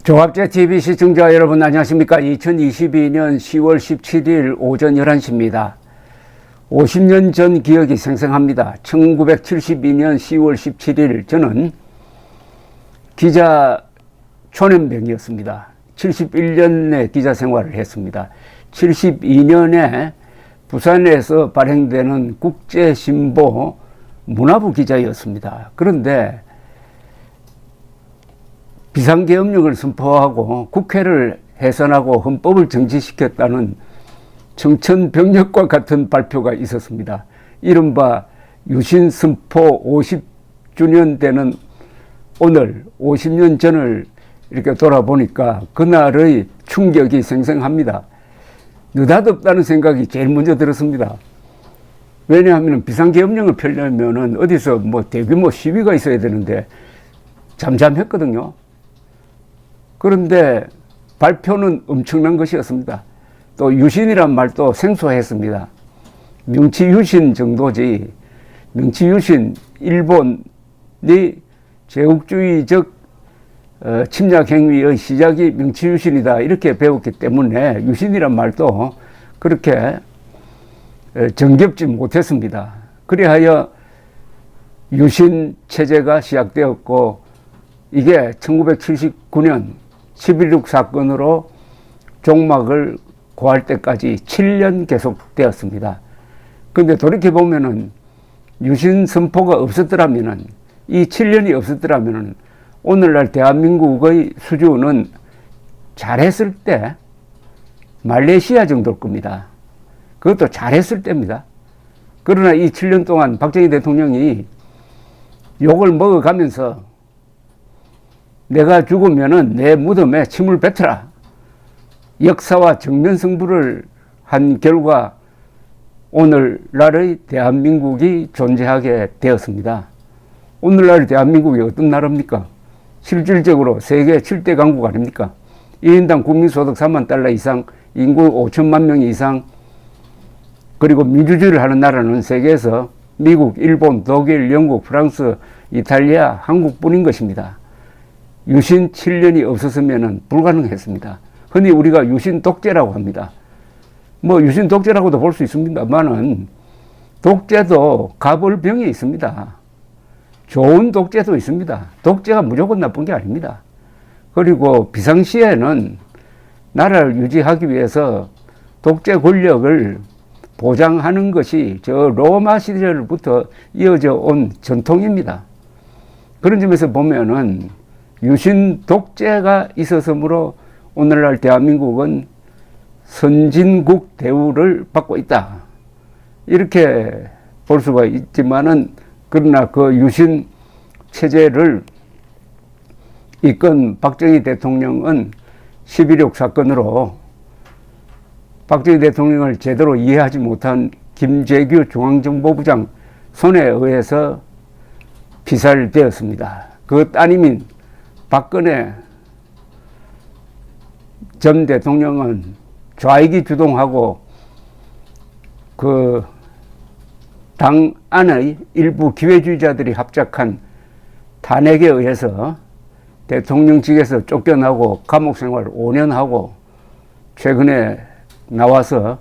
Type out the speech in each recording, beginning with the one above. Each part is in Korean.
종합제TV 시청자 여러분 안녕하십니까. 2022년 10월 17일 오전 11시입니다. 50년 전 기억이 생생합니다. 1972년 10월 17일 저는 기자 초년병이었습니다. 71년에 기자 생활을 했습니다. 72년에 부산에서 발행되는 국제신보 문화부 기자였습니다. 그런데 비상계엄령을 선포하고 국회를 해산하고 헌법을 정지시켰다는 청천벽력과 같은 발표가 있었습니다. 이른바 유신 선포 50주년 되는 오늘 50년 전을 이렇게 돌아보니까 그날의 충격이 생생합니다. 느닷없다는 생각이 제일 먼저 들었습니다. 왜냐하면 비상계엄령을 펴려면 어디서 대규모 시위가 있어야 되는데 잠잠했거든요. 그런데 발표는 엄청난 것이었습니다. 또 유신이란 말도 생소했습니다. 명치유신 정도지, 명치유신, 일본이 제국주의적 침략 행위의 시작이 명치유신이다 이렇게 배웠기 때문에 유신이란 말도 그렇게 정겹지 못했습니다. 그리하여 유신 체제가 시작되었고 이게 1979년 11.6 사건으로 종막을 고할 때까지 7년 계속되었습니다. 그런데 돌이켜보면은 유신 선포가 없었더라면은 이 7년이 없었더라면은 오늘날 대한민국의 수준은 잘했을 때 말레이시아 정도일 겁니다. 그것도 잘했을 때입니다. 그러나 이 7년 동안 박정희 대통령이 욕을 먹어가면서 내가 죽으면은 내 무덤에 침을 뱉어라. 역사와 정면 승부를 한 결과 오늘날의 대한민국이 존재하게 되었습니다. 오늘날 대한민국이 어떤 나라입니까? 실질적으로 세계 7대 강국 아닙니까? 1인당 국민소득 3만 달러 이상, 인구 5천만 명 이상, 그리고 민주주의를 하는 나라는 세계에서 미국, 일본, 독일, 영국, 프랑스, 이탈리아, 한국뿐인 것입니다. 유신 7년이 없었으면 불가능했습니다. 흔히 우리가 유신 독재라고 합니다. 유신 독재라고도 볼 수 있습니다만은 독재도 가벌병이 있습니다. 좋은 독재도 있습니다. 독재가 무조건 나쁜 게 아닙니다. 그리고 비상시에는 나라를 유지하기 위해서 독재 권력을 보장하는 것이 저 로마 시절부터 이어져 온 전통입니다. 그런 점에서 보면은 유신 독재가 있었으므로 오늘날 대한민국은 선진국 대우를 받고 있다. 이렇게 볼 수가 있지만은 그러나 그 유신 체제를 이끈 박정희 대통령은 11.6 사건으로 박정희 대통령을 제대로 이해하지 못한 김재규 중앙정보부장 손에 의해서 피살되었습니다. 그 따님인 박근혜 전 대통령은 좌익이 주동하고 그 당 안의 일부 기회주의자들이 합작한 탄핵에 의해서 대통령직에서 쫓겨나고 감옥 생활 5년 하고 최근에 나와서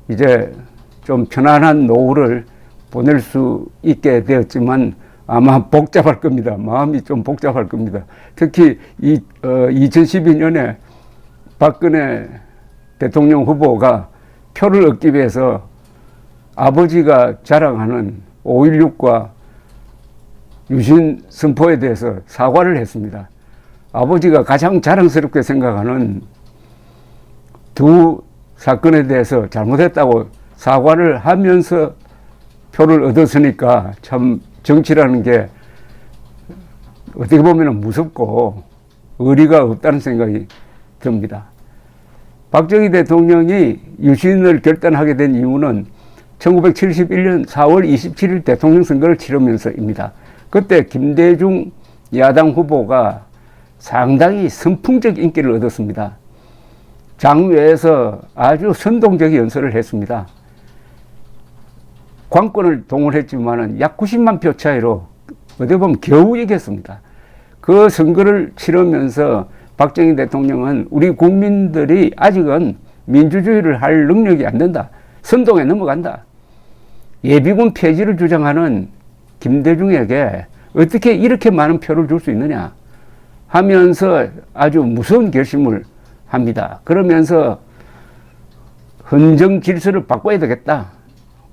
이제 좀 편안한 노후를 보낼 수 있게 되었지만 아마 복잡할 겁니다. 마음이 좀 복잡할 겁니다. 특히 2012년에 박근혜 대통령 후보가 표를 얻기 위해서 아버지가 자랑하는 5.16과 유신 선포에 대해서 사과를 했습니다. 아버지가 가장 자랑스럽게 생각하는 두 사건에 대해서 잘못했다고 사과를 하면서 표를 얻었으니까 참 정치라는 게 어떻게 보면 무섭고 의리가 없다는 생각이 듭니다. 박정희 대통령이 유신을 결단하게 된 이유는 1971년 4월 27일 대통령 선거를 치르면서입니다. 그때 김대중 야당 후보가 상당히 선풍적 인기를 얻었습니다. 장외에서 아주 선동적 연설을 했습니다. 관권을 동원했지만은 약 90만 표 차이로 어떻게 보면 겨우 이겼습니다. 그 선거를 치르면서 박정희 대통령은 우리 국민들이 아직은 민주주의를 할 능력이 안 된다. 선동에 넘어간다. 예비군 폐지를 주장하는 김대중에게 어떻게 이렇게 많은 표를 줄 수 있느냐 하면서 아주 무서운 결심을 합니다. 그러면서 헌정 질서를 바꿔야 되겠다.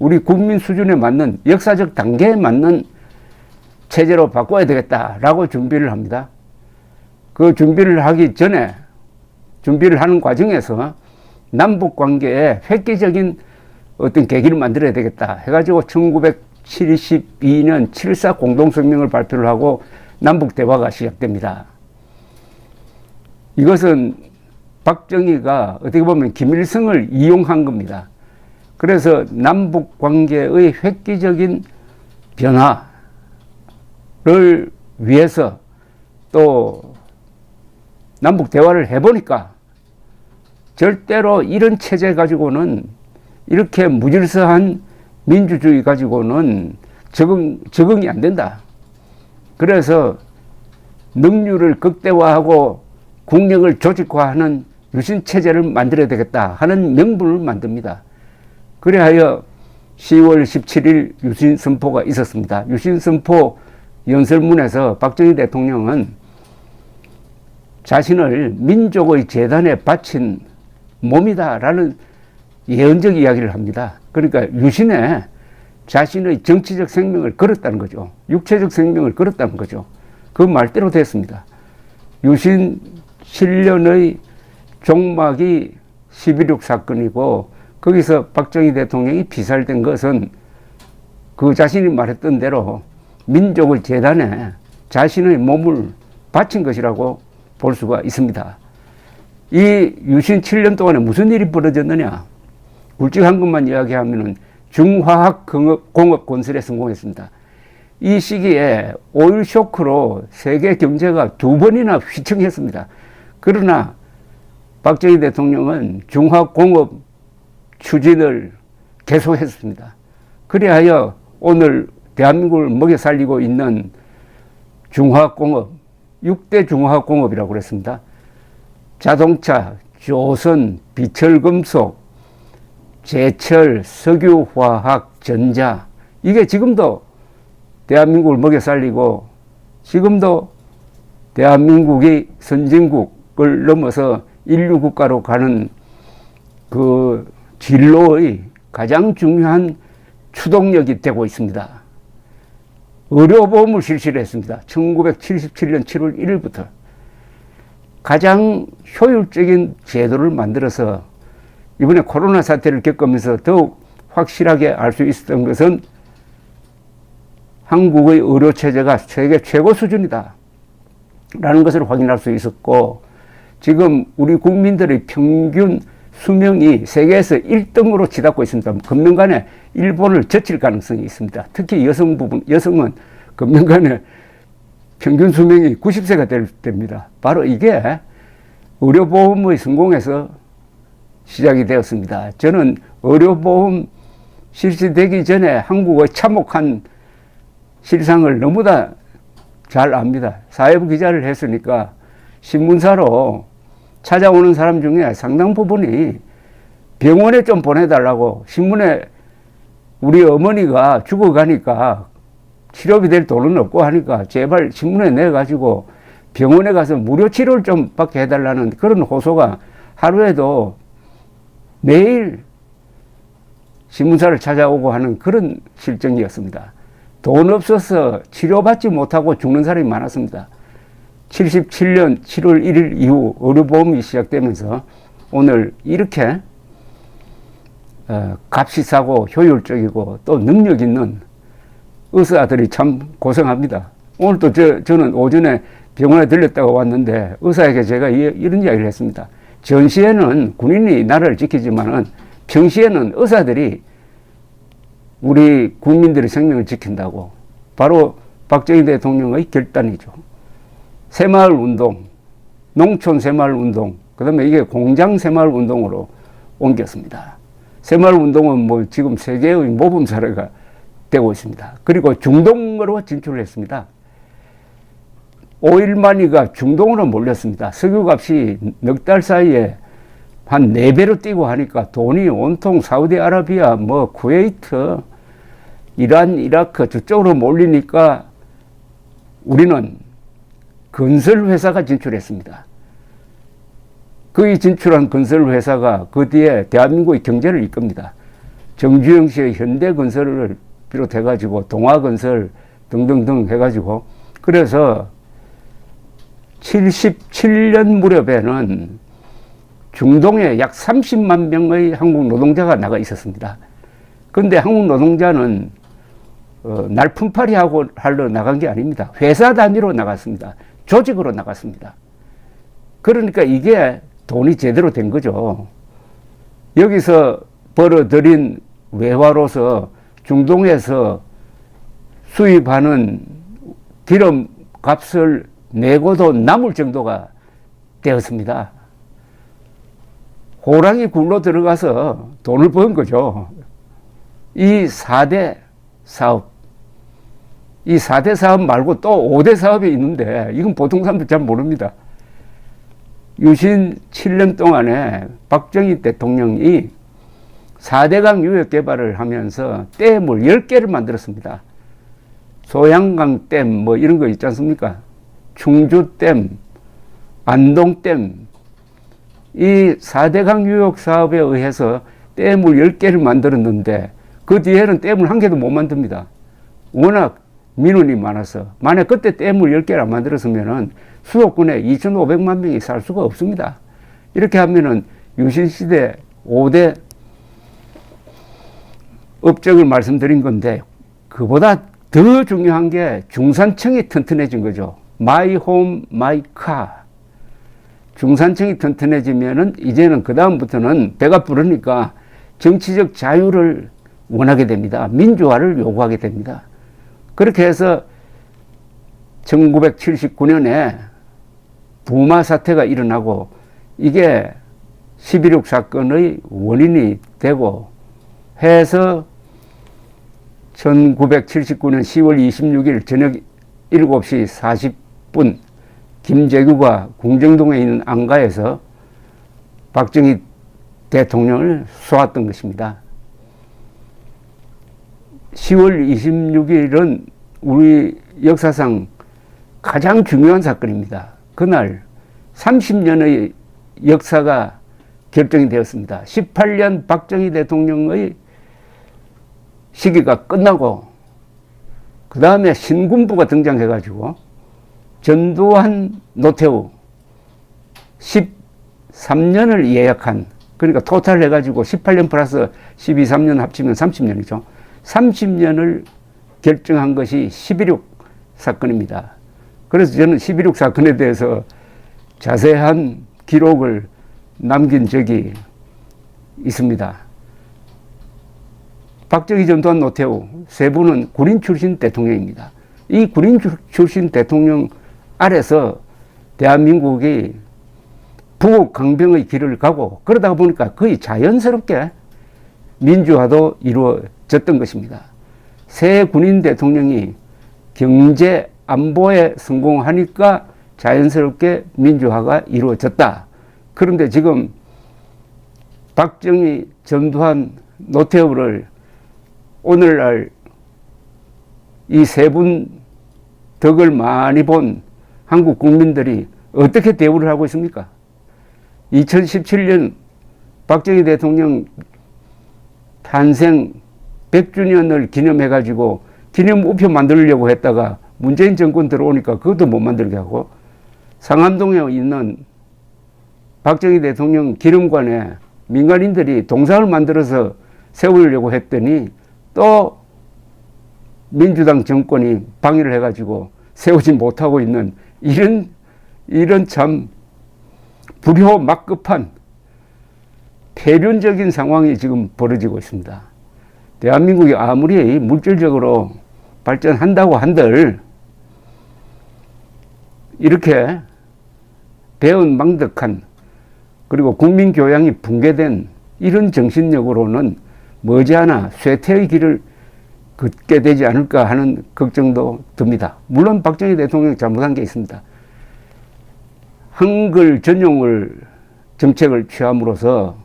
우리 국민 수준에 맞는 역사적 단계에 맞는 체제로 바꿔야 되겠다라고 준비를 합니다. 그 준비를 하기 전에 준비를 하는 과정에서 남북 관계에 획기적인 어떤 계기를 만들어야 되겠다 해가지고 1972년 7.4 공동성명을 발표를 하고 남북 대화가 시작됩니다. 이것은 박정희가 어떻게 보면 김일성을 이용한 겁니다. 그래서 남북 관계의 획기적인 변화를 위해서 또 남북 대화를 해보니까 절대로 이런 체제 가지고는 이렇게 무질서한 민주주의 가지고는 적응이 안 된다. 그래서 능률을 극대화하고 국력을 조직화하는 유신체제를 만들어야 되겠다 하는 명분을 만듭니다. 그래하여 10월 17일 유신선포가 있었습니다. 유신선포 연설문에서 박정희 대통령은 자신을 민족의 재단에 바친 몸이다라는 예언적 이야기를 합니다. 그러니까 유신에 자신의 정치적 생명을 걸었다는 거죠. 육체적 생명을 걸었다는 거죠. 그 말대로 됐습니다. 유신 7년의 종막이 11.6 사건이고 거기서 박정희 대통령이 피살된 것은 그 자신이 말했던 대로 민족의 재단에 자신의 몸을 바친 것이라고 볼 수가 있습니다. 이 유신 7년 동안에 무슨 일이 벌어졌느냐? 굵직한 것만 이야기하면 중화학공업 건설에 성공했습니다. 이 시기에 오일 쇼크로 세계 경제가 2번이나 휘청했습니다. 그러나 박정희 대통령은 중화공업 추진을 계속했습니다. 그리하여 오늘 대한민국을 먹여 살리고 있는 중화공업, 6대 중화공업이라고 그랬습니다. 자동차, 조선, 비철금속, 제철, 석유화학, 전자, 이게 지금도 대한민국을 먹여 살리고 지금도 대한민국이 선진국을 넘어서 인류 국가로 가는 그 진로의 가장 중요한 추동력이 되고 있습니다. 의료보험을 실시를 했습니다. 1977년 7월 1일부터 가장 효율적인 제도를 만들어서 이번에 코로나 사태를 겪으면서 더욱 확실하게 알 수 있었던 것은 한국의 의료체제가 세계 최고 수준이다 라는 것을 확인할 수 있었고, 지금 우리 국민들의 평균 수명이 세계에서 1등으로 치닫고 있습니다. 금년간에 일본을 제칠 가능성이 있습니다. 특히 여성은 금년간에 평균 수명이 90세가 될 때입니다. 바로 이게 의료보험의 성공에서 시작이 되었습니다. 저는 의료보험 실시되기 전에 한국의 참혹한 실상을 너무나 잘 압니다. 사회부 기자를 했으니까 신문사로 찾아오는 사람 중에 상당 부분이 병원에 좀 보내달라고, 신문에 우리 어머니가 죽어가니까 치료비 될 돈은 없고 하니까 제발 신문에 내가지고 병원에 가서 무료 치료를 좀 받게 해달라는 그런 호소가 하루에도 매일 신문사를 찾아오고 하는 그런 실정이었습니다. 돈 없어서 치료받지 못하고 죽는 사람이 많았습니다. 77년 7월 1일 이후 의료보험이 시작되면서 오늘 이렇게 값이 싸고 효율적이고 또 능력 있는 의사들이 참 고생합니다. 오늘 또 저는 오전에 병원에 들렸다가 왔는데 의사에게 제가 이런 이야기를 했습니다. 전시에는 군인이 나라를 지키지만은 평시에는 의사들이 우리 국민들의 생명을 지킨다고. 바로 박정희 대통령의 결단이죠. 새마을운동, 농촌 새마을운동, 그 다음에 이게 공장 새마을운동으로 옮겼습니다. 새마을운동은 뭐 지금 세계의 모범 사례가 되고 있습니다. 그리고 중동으로 진출을 했습니다. 오일만이가 중동으로 몰렸습니다. 석유값이 넉 달 사이에 한 4배로 뛰고 하니까 돈이 온통 사우디아라비아, 뭐 쿠웨이트, 이란, 이라크 저쪽으로 몰리니까 우리는 건설회사가 진출했습니다. 거기 진출한 건설회사가 그 뒤에 대한민국의 경제를 이끕니다. 정주영 씨의 현대건설을 비롯해가지고 동아건설 등등등 해가지고 그래서 77년 무렵에는 중동에 약 30만 명의 한국 노동자가 나가 있었습니다. 그런데 한국 노동자는 날품팔이 하러 나간 게 아닙니다. 회사 단위로 나갔습니다. 조직으로 나갔습니다. 그러니까 이게 돈이 제대로 된 거죠. 여기서 벌어들인 외화로서 중동에서 수입하는 기름 값을 내고도 남을 정도가 되었습니다. 호랑이 굴로 들어가서 돈을 번 거죠. 이 4대 사업, 이 4대 사업 말고 또 5대 사업이 있는데 이건 보통 사람들 잘 모릅니다. 유신 7년 동안에 박정희 대통령이 4대강 유역 개발을 하면서 댐을 10개를 만들었습니다. 소양강 댐 뭐 이런 거 있지 않습니까? 충주댐, 안동댐, 이 4대강 유역 사업에 의해서 댐을 10개를 만들었는데 그 뒤에는 댐을 한 개도 못 만듭니다. 워낙 민원이 많아서. 만약 그때 댐을 10개를 안 만들었으면 수도권에 2,500만 명이 살 수가 없습니다. 이렇게 하면은 유신시대 5대 업적을 말씀드린 건데 그보다 더 중요한 게 중산층이 튼튼해진 거죠. 마이 홈, 마이 카. 중산층이 튼튼해지면은 이제는 그다음부터는 배가 부르니까 정치적 자유를 원하게 됩니다. 민주화를 요구하게 됩니다. 그렇게 해서 1979년에 부마 사태가 일어나고 이게 11.6 사건의 원인이 되고 해서 1979년 10월 26일 저녁 7시 40분 김재규가 궁정동에 있는 안가에서 박정희 대통령을 쏘았던 것입니다. 10월 26일은 우리 역사상 가장 중요한 사건입니다. 그날 30년의 역사가 결정이 되었습니다. 18년 박정희 대통령의 시기가 끝나고 그 다음에 신군부가 등장해가지고 전두환, 노태우 13년을 예약한, 그러니까 토탈 해가지고 18년 플러스 12, 3년 합치면 30년이죠. 30년을 결정한 것이 11.6 사건입니다. 그래서 저는 11.6 사건에 대해서 자세한 기록을 남긴 적이 있습니다. 박정희, 전두환, 노태우 세 분은 군인 출신 대통령입니다. 이 군인 출신 대통령 아래서 대한민국이 부국 강병의 길을 가고 그러다 보니까 거의 자연스럽게 민주화도 이루어졌던 것입니다. 새 군인 대통령이 경제 안보에 성공하니까 자연스럽게 민주화가 이루어졌다. 그런데 지금 박정희, 전두환, 노태우를 오늘날 이 세 분 덕을 많이 본 한국 국민들이 어떻게 대우를 하고 있습니까? 2017년 박정희 대통령 탄생 100주년을 기념해가지고 기념 우표 만들려고 했다가 문재인 정권 들어오니까 그것도 못 만들게 하고, 상암동에 있는 박정희 대통령 기념관에 민간인들이 동상을 만들어서 세우려고 했더니 또 민주당 정권이 방해를 해가지고 세우지 못하고 있는 이런 참 불효 막급한 폐륜적인 상황이 지금 벌어지고 있습니다. 대한민국이 아무리 물질적으로 발전한다고 한들 이렇게 배은망덕한, 그리고 국민 교양이 붕괴된 이런 정신력으로는 머지않아 쇠퇴의 길을 걷게 되지 않을까 하는 걱정도 듭니다. 물론 박정희 대통령이 잘못한 게 있습니다. 한글 전용을 정책을 취함으로써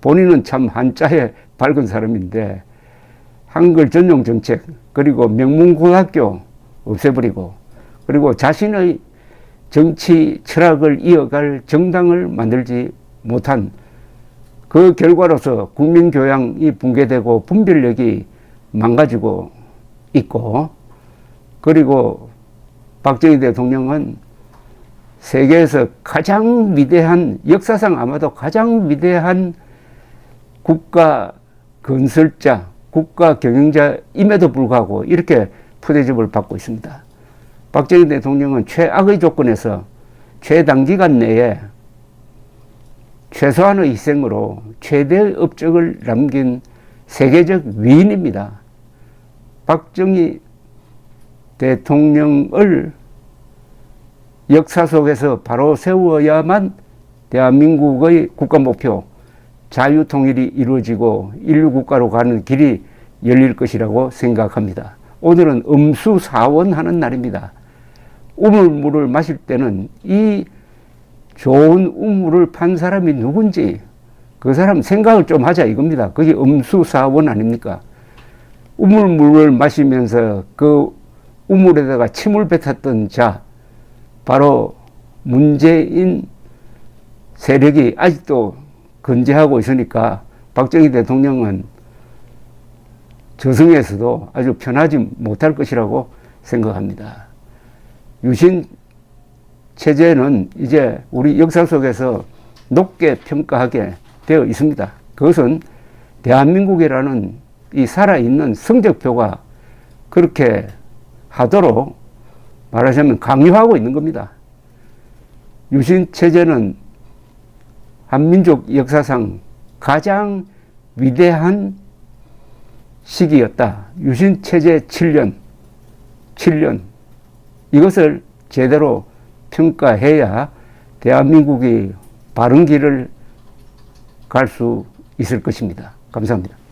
본인은 참 한자에 밝은 사람인데 한글 전용 정책 그리고 명문고등학교 없애버리고 그리고 자신의 정치 철학을 이어갈 정당을 만들지 못한 그 결과로서 국민 교양이 붕괴되고 분별력이 망가지고 있고 그리고 박정희 대통령은 세계에서 가장 위대한 역사상 아마도 가장 위대한 국가 건설자, 국가 경영자임에도 불구하고 이렇게 푸대접을 받고 있습니다. 박정희 대통령은 최악의 조건에서 최단기간 내에 최소한의 희생으로 최대의 업적을 남긴 세계적 위인입니다. 박정희 대통령을 역사 속에서 바로 세워야만 대한민국의 국가 목표 자유통일이 이루어지고 인류국가로 가는 길이 열릴 것이라고 생각합니다. 오늘은 음수사원하는 날입니다. 우물물을 마실 때는 이 좋은 우물을 판 사람이 누군지 그 사람 생각을 좀 하자 이겁니다. 그게 음수사원 아닙니까? 우물물을 마시면서 그 우물에다가 침을 뱉었던 자 바로 문재인 세력이 아직도 건재하고 있으니까 박정희 대통령은 저승에서도 아주 편하지 못할 것이라고 생각합니다. 유신 체제는 이제 우리 역사 속에서 높게 평가하게 되어 있습니다. 그것은 대한민국이라는 이 살아있는 성적표가 그렇게 하도록 말하자면 강요하고 있는 겁니다. 유신 체제는 한민족 역사상 가장 위대한 시기였다. 유신 체제 7년 이것을 제대로 평가해야 대한민국이 바른 길을 갈 수 있을 것입니다. 감사합니다.